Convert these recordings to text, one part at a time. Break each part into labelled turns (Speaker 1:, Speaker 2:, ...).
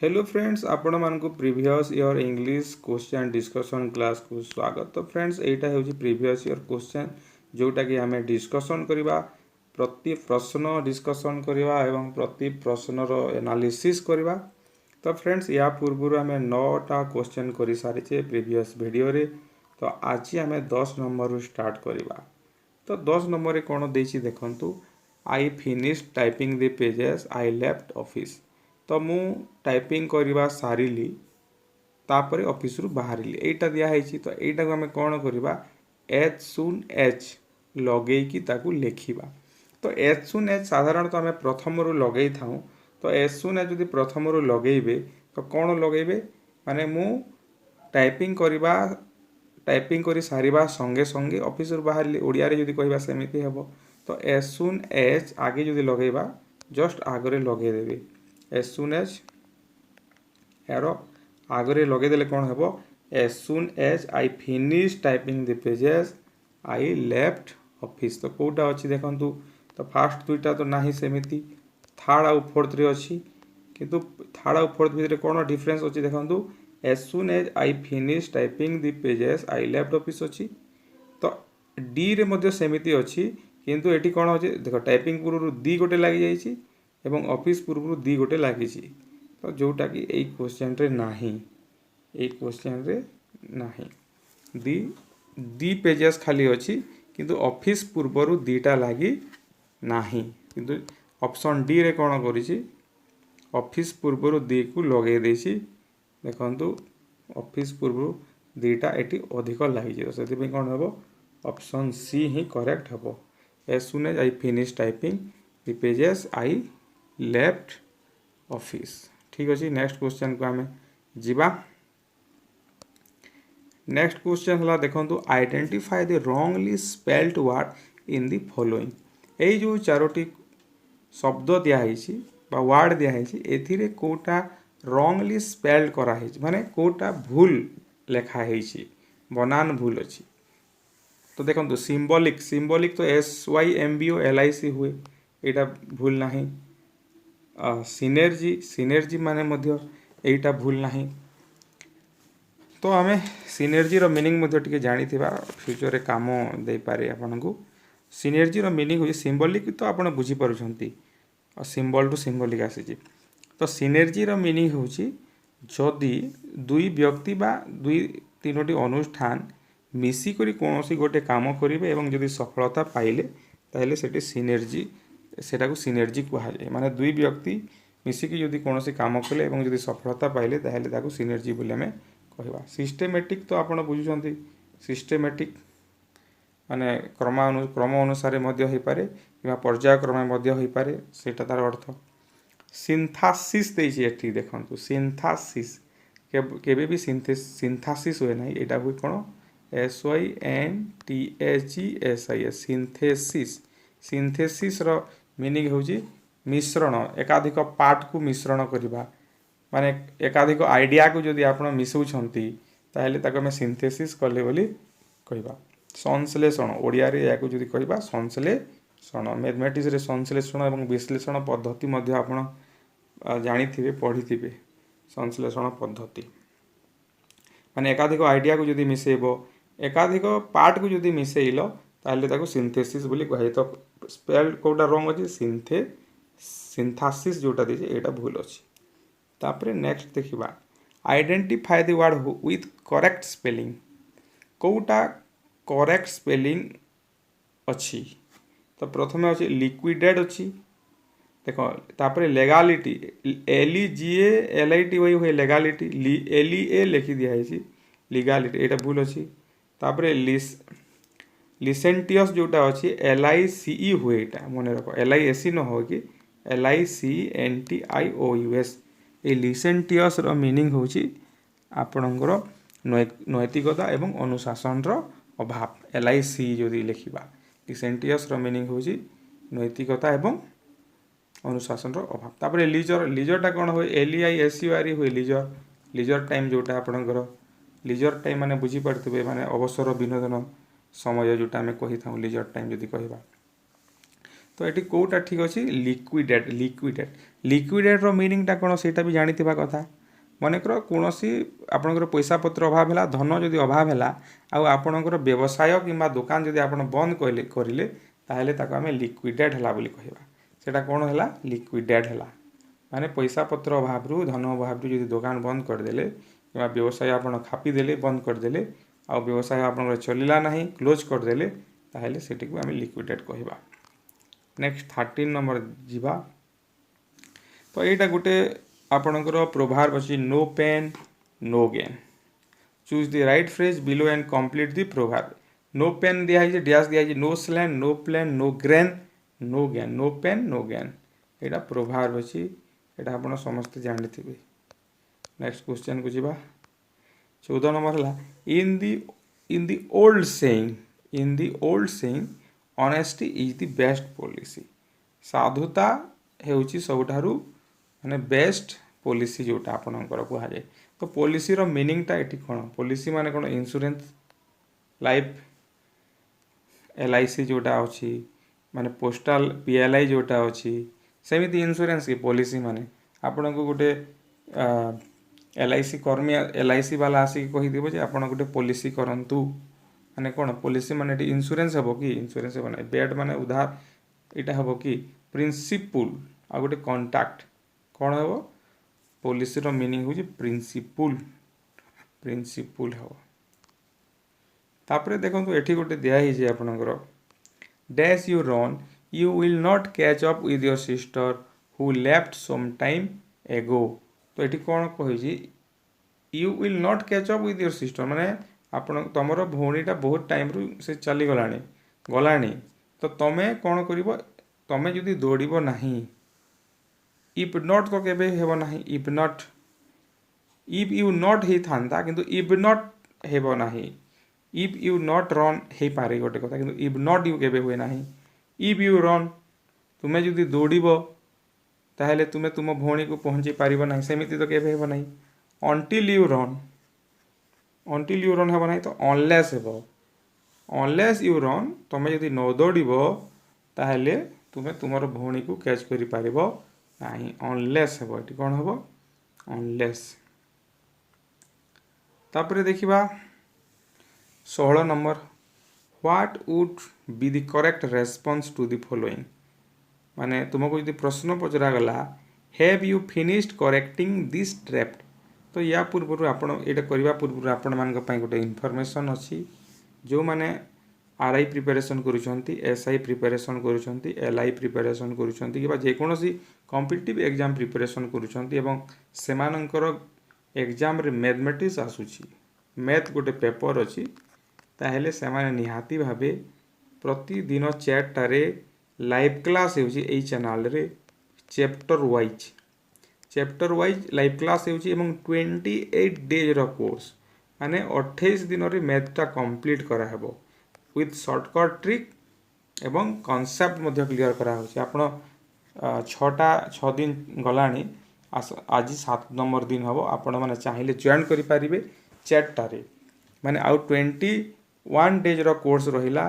Speaker 1: Hello friends आपण मानक previous year English question discussion class को स्वागत। तो फ्रेंड्स एटा होची प्रीवियस ईयर क्वेश्चन जोटा कि आमे डिस्कशन करबा, प्रति प्रश्न डिस्कशन करबा एवं प्रति प्रश्न रो एनालिसिस करबा। तो फ्रेंड्स या पूर्व आमे 9टा क्वेश्चन करि सारिचे प्रीवियस वीडियो रे। तो आज आमे 10 नंबर रू स्टार्ट करबा। तो 10 नंबर रे कोन देछि देखंतु, आई finish typing the pages I left office. तो मु टाइपिंग करवा सारिली तापर ऑफिस रु बाहरिली एटा दिया है। तो एटा को हमें कौन करवा, एज सुन एज लगे कि ताकू लेखिबा। तो एज सुन एज साधारणतः तो हमें प्रथम रु लगे था। तो एज सुन एज यदि प्रथम रु लगेबे तो कौन लगेबे माने मु टाइपिंग करवा, टाइपिंग करी सारिबा संगे संगे ऑफिस रु बाहरिली ओडिया रे जदि कहबा सेमिति हेबो। तो एज सुन एज आगे जदि लगेबा जस्ट आगरे लगे देबे। एज सुन एज एरो आगरे लगे देले कौन हेबो, as soon as I finish typing the pages I left office. तो कोटा अछि देखंतु, तो फास्ट दुईटा तो नाही सेमिति, थर्ड आउ फोर्थ रे अछि। किंतु थर्ड आउ फोर्थ भितरे कौन डिफरेंस अछि देखंतु, as soon as I finish typing the pages I left office अछि। तो डी रे मध्ये सेमिति अछि, किंतु एटी कौन अछि देखो, टाइपिंग पूर्व दी गोटे लागि जाइछि एवं ऑफिस पूर्व दी गोटे लागिछि। तो जोटा कि एई क्वेश्चन रे नाही, एई क्वेश्चन रे नाही, दी दी पेजेस खाली अछि किंतु ऑफिस पूर्व दीटा लागि नाही। किंतु ऑप्शन डी रे कौन करिछि, ऑफिस पूर्व दी को लगे देछि। देखंतु ऑफिस पूर्व दीटा एटी अधिक लागि जे, सेति पे कौन हेबो, ऑप्शन सी ही करेक्ट हेबो। As soon as I finish typing the pages I left office. ठीक अछि, नेक्स्ट क्वेश्चन को आमे जिबा। नेक्स्ट क्वेश्चन हला देखंतु, identify the wrongly spelled word in the following. एई जो चारोटी शब्द दिया हैछि बा वर्ड दिया हैछि, एथिरे कोटा रॉन्गली स्पेल्ड करा हैछि माने कोटा भूल लेखा हैछि, बनान भूल अछि। तो देखंतु सिंबॉलिक, सिंबॉलिक तो SYMBOLIC हुए, एटा भूल नाही। सिनर्जी, सिनर्जी माने मध्य एटा भूल नाही। तो आमे सिनर्जी रो मीनिंग मध्य टिके जानि थिबा, फ्यूचर रे काम दे पारे आपनकु। सिनर्जी रो मीनिंग होय सिंबॉलिक, तो आपण बुझी पारुछंती, और सिंबल टू सिंबॉलिक आसीछि। तो सिनर्जी रो मीनिंग होछि, जदि दुई व्यक्ति बा दुई तीनोटी अनुष्ठान मिसी करी कोनोसी गोटे काम करिवे एवं जदि सफलता पाइले ताहेले सेठी सिनर्जी, सेटाको सिनर्जी कुहा जाय। माने दुई व्यक्ति मिसिकी जदि कोनोसी काम कले एवं जदि सफलता पाइले ताहेले ताको सिनर्जी बोली हमें कहबा। सिस्टेमेटिक तो आपण बुझुछंती, सिस्टेमेटिक माने क्रम अनुसार मध्य होई पारे किबा पर्यायक्रम मध्य होई पारे, सेटा तार अर्थ। सिंथेसिस देछि एठी देखंतु, सिंथेसिस केबे भी सिंथेसिस होय नाही, एटा होई कोन, SYNTHESIS सिंथेसिस। सिंथेसिस रो मीनिंग होछि मिश्रण, एकाधिक पार्ट को मिश्रण करिबा। माने एकाधिक आइडिया को जदि आपण मिसौछंती ताहेले ताको हम सिंथेसिस कले बोली कहबा। संश्लेषण ओडिया रे याको जदि कहबा संश्लेषण। मैथमेटिक्स रे संश्लेषण एवं विश्लेषण पद्धति मध्य आपण जानिथिबे, पढिथिबे। संश्लेषण पद्धति माने एकाधिक आइडिया को जदि मिसेबो, एकाधिक पार्ट को जदि मिसेइलो ताहेले ताको सिंथेसिस बोली कहै। तो स्पेल कोडा रॉन्ग अछि, सिंथेसिस जोटा देछि एटा भूल अछि। तापरे नेक्स्ट देखिबा, identify the word with correct spelling. कोटा करेक्ट स्पेलिंग अछि, तो प्रथमे अछि लिक्विडेड अछि। देखो तापरे लेगालिटी, LEGALITY वही हुए लेगालिटी, LEA लिखि दिया है लीगालिटी, एटा भूल अछि। तापरे लिसेंटियस जोटा अछि LICE हुए, एटा मने रखो, LISE न हो कि LICENTIOUS। ए लिसेंटियस रो मीनिंग होछि आपणकर नैतिकता एवं अनुशासन रो अभाव। LIC जदि लिखिबा, लिसेंटियस रो मीनिंग होछि नैतिकता एवं अनुशासन रो अभाव। तापरे लीजर, लीजरटा कोन होय, LEISURE हुए लीजर। लीजर टाइम जोटा आपणकर, लीजर टाइम माने बुझी पड़तबे माने अवसर विनोदन समय जोटा हमें कहि थाउ लीजर टाइम जदि कहबा। तो ये कौटा ठीक अच्छे लिक्विडेट लिक्विडेट लिक्विडेट्र मिनिंगटा कौन से भी जानिथिबा कथा मनकर कौन आपणकर पैसा पत्र अभाव है धन जदि अभाव है आपणकर व्यवसाय कि दुकान जदि आप बंद करें ताहले ताको आमे लिक्विडेट है बोली कहवा सेटा कौन है लिक्विडेट है माने पैसा पत्र अभाव धन अभाव जदि दुकान बंद करदे कि व्यवसाय आप खापीदे बंद करदे आ व्यवसाय आप चलला ना क्लोज करदे ताहले सेटी को आमे लिक्विडेट कहवा। नेक्स्ट 13 नंबर जीवा तो यहाँ गोटे आपणकर प्रोभार्ब अच्छी no pain no gain choose the right phrase below and complete the proverb. No pain दिखाई डैश दिखाई नो स्लैंड no plain no grain no gain no pain no gain यहाँ प्रोभार्ब अच्छी यहाँ आप समस्ते जानी थे। नेक्स्ट क्वेश्चन को जीवा 14 नंबर है in the old saying honesty is the best policy साधुता हेउची सबुठारु माने बेस्ट पॉलिसी जोटा आपनकर कहा जाए। तो पॉलिसी रो मीनिंगटा एठी कोन पॉलिसी माने कोन इंश्योरेंस लाइफ LIC जोटा अछि माने पोस्टल PLI जोटा अछि सेमिति इंश्योरेंस की पॉलिसी माने आपन को गोटे LIC कर्मी LIC वाला आसी कहि देबो जे आपन गोटे पॉलिसी करंतु माने कौन पॉलिसी माने इंश्योरेंस हे कि इंश्योरेंस हे ना बेड माने उधार इटा हे कि प्रिंसिपल आ गोटे कॉन्ट्रैक्ट कौन हे पॉलिसी रो मीनिंग हो प्रिंसिपल हे। तापरे देखो एठी गोटे दिया ही आपनकर dash you run you will not catch up with your sister who left some time ago. तो ये कौन कही you will not catch up with your sister माने आपण तुमर भौणीटा बहुत टाइम रु से चली गलानी तो तमें कौन कर तमें जदि दौड़ ना इफ नॉट तो केबे हेबो नाही इफ यू नॉट ही था किंतु इफ नॉट हेबो नाही इफ यू नॉट रन हे पारे गोटे कथा किंतु इफ नॉट यू केबे हुए नाही इफ यू रन तुम्हें जदि दौड़ ताहले तुम्हें तुम भौणी को पहुँची पारिबो नाही सेमिति तो केबे हेबो नाही अंटिल यू रन हेबो नाही तो अनलेस हेबो अनलेस यू रन तुम्हें जदि न दौड़ो ताहले तुम्हें तुमर भौणी को कैच करि पारिबो नाही अनलेस हेबो एटी कोन हेबो अनलेस। तापरे देखिबा 16 number what would be the correct response to the following माने तुमको यदि प्रश्न पचरा गला have you finished correcting this draft तो या पूर्व आपण एटा करबा पूर्व आपण मान पई गोटे इन्फॉर्मेशन अछि जो माने RI प्रिपरेशन करूछंती SI प्रिपरेशन करूछंती LI प्रिपरेशन करूछंती कि जे कोनोसी कॉम्पिटिटिव एग्जाम प्रिपरेशन करूछंती एवं सेमानंकर एग्जाम रे मैथमेटिक्स आसुची मैथ गोटे पेपर अछि ताहेले सेमाने निहाती भाबे प्रतिदिन 4 टारे लाइव क्लास होउची एई चैनल रे चैप्टर वाइज लाइव क्लास होउची एवं 28 डेज रो कोर्स माने 28 दिन रे मैथटा कंप्लीट करा हेबो विथ शॉर्टकट ट्रिक एवं कॉन्सेप्ट मध्य क्लियर करा होउची आपण 6 दिन गलानी आज 7 नंबर दिन हम आपण मैंने चाहिए जॉइन करें 4 टारे माने आउ 21 डेज रो कोर्स रहिला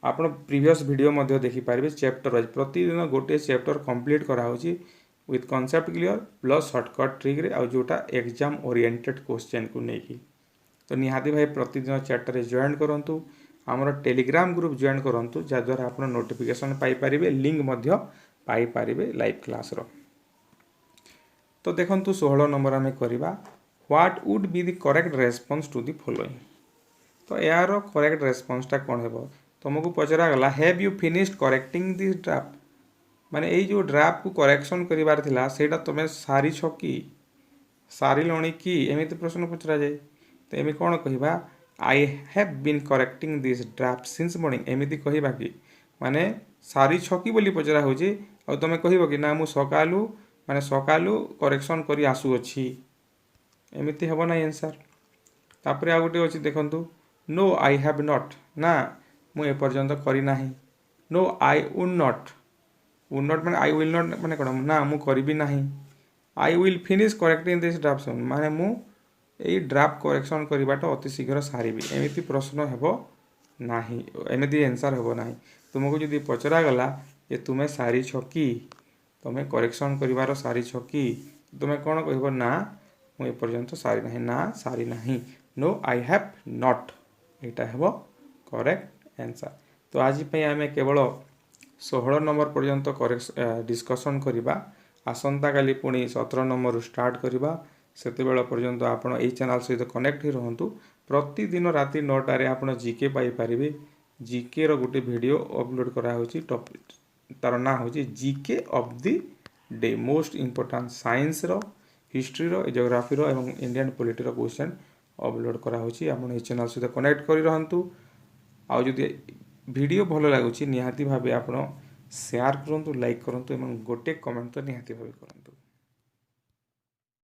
Speaker 1: आपण प्रीवियस वीडियो मध्य देखि पारिबे चैप्टर वाइज प्रतिदिन गोटे चैप्टर कंप्लीट करा होची with concept clear plus shortcut trick रे आ जोटा एग्जाम ओरिएंटेड क्वेश्चन को लेकी तो निहाती भाई प्रतिदिन 4 टारे जॉइन करंतु हमर टेलीग्राम ग्रुप जॉइन करंतु जा द्वारा आपण नोटिफिकेशन पाई पारिबे लिंक मध्य पाई पारिबे लाइव क्लास रो। तो देखंतु 16 नंबर आमे करिबा what would be the correct response to the following तो यार करेक्ट रेस्पॉन्सटा कोन हेबो तुमको पचरा गला have you finished correcting this draft माने एई जो ड्राफ्ट को करेक्शन करिवार थिला सेटा तमे सारी छकी सारी लणी की एमिति प्रश्न पचरा जाय तो एमि कोन कहिबा I have been correcting this draft since morning एमिति कहिबा कि माने सारी छकी बोली पचरा होची आ तमे कहिबो कि ना मु सकालू माने सकालू करेक्शन करी आसु अछि एमिति हेबो ना आंसर। तापरे आ गोटे अछि देखंतु नो आई हैव नॉट ना मु ए पर्यंत करी नाही नो आई वुड नॉट माने आई विल नॉट माने कोन ना मु करबी नाही I will finish correcting this draft माने मु ए ड्राफ्ट करेक्शन करिबाटा अति शीघ्र सारिबी एमिति प्रश्न हेबो नाही एमिति आंसर हेबो नाही तुमको जदि पचरा गला ଯେ ତୁମେ ସାରିଛ କି, ତୁମେ କରେକ୍ସନ୍ କରିବାର ସାରିଛ କି, ତୁମେ କ'ଣ କହିବ ନା ମୁଁ ଏପର୍ଯ୍ୟନ୍ତ ସାରି ନାହିଁ, ନା ସାରି ନାହିଁ, नो आई हैव नॉट, ଏଇଟା ହେବ କରେକ୍ଟ ଆନ୍ସର୍। ତ ଆଜି ପାଇଁ ଆମେ କେବଳ 16 ନମ୍ବର ପର୍ଯ୍ୟନ୍ତ ଡିସ୍କସନ୍ କରିବା। ଆସନ୍ତାକାଲି ପୁଣି 17 ନମ୍ବରରୁ ଷ୍ଟାର୍ଟ କରିବା। ସେତେବେଳେ ପର୍ଯ୍ୟନ୍ତ ଆପଣ ଏଇ ଚ୍ୟାନେଲ୍ ସହିତ କନେକ୍ଟ ହିଁ ରୁହନ୍ତୁ। ପ୍ରତିଦିନ ରାତି 9ଟାରେ ଆପଣ ଜିକେ ପାଇପାରିବେ। ଜିକେର ଗୋଟେ ଭିଡ଼ିଓ ଅପଲୋଡ଼ କରାହେଉଛି, ତାର ନାଁ ହେଉଛି GK of the day, most important ସାଇନ୍ସର, ହିଷ୍ଟ୍ରିର, ଜିଓଗ୍ରାଫିର ଏବଂ ଇଣ୍ଡିଆନ୍ ପଲିଟିର କ୍ୱେଶ୍ଚନ୍ ଅପଲୋଡ଼ କରାହେଉଛି। ଆପଣ ଏଇ ଚ୍ୟାନେଲ୍ ସହିତ କନେକ୍ଟ କରି ରହନ୍ତୁ। ଆଉ ଯଦି ଭିଡ଼ିଓ ଭଲ ଲାଗୁଛି ନିହାତି ଭାବେ ଆପଣ ସେୟାର କରନ୍ତୁ, ଲାଇକ୍ କରନ୍ତୁ ଏବଂ ଗୋଟେ କମେଣ୍ଟ ତ ନିହାତି ଭାବେ କରନ୍ତୁ।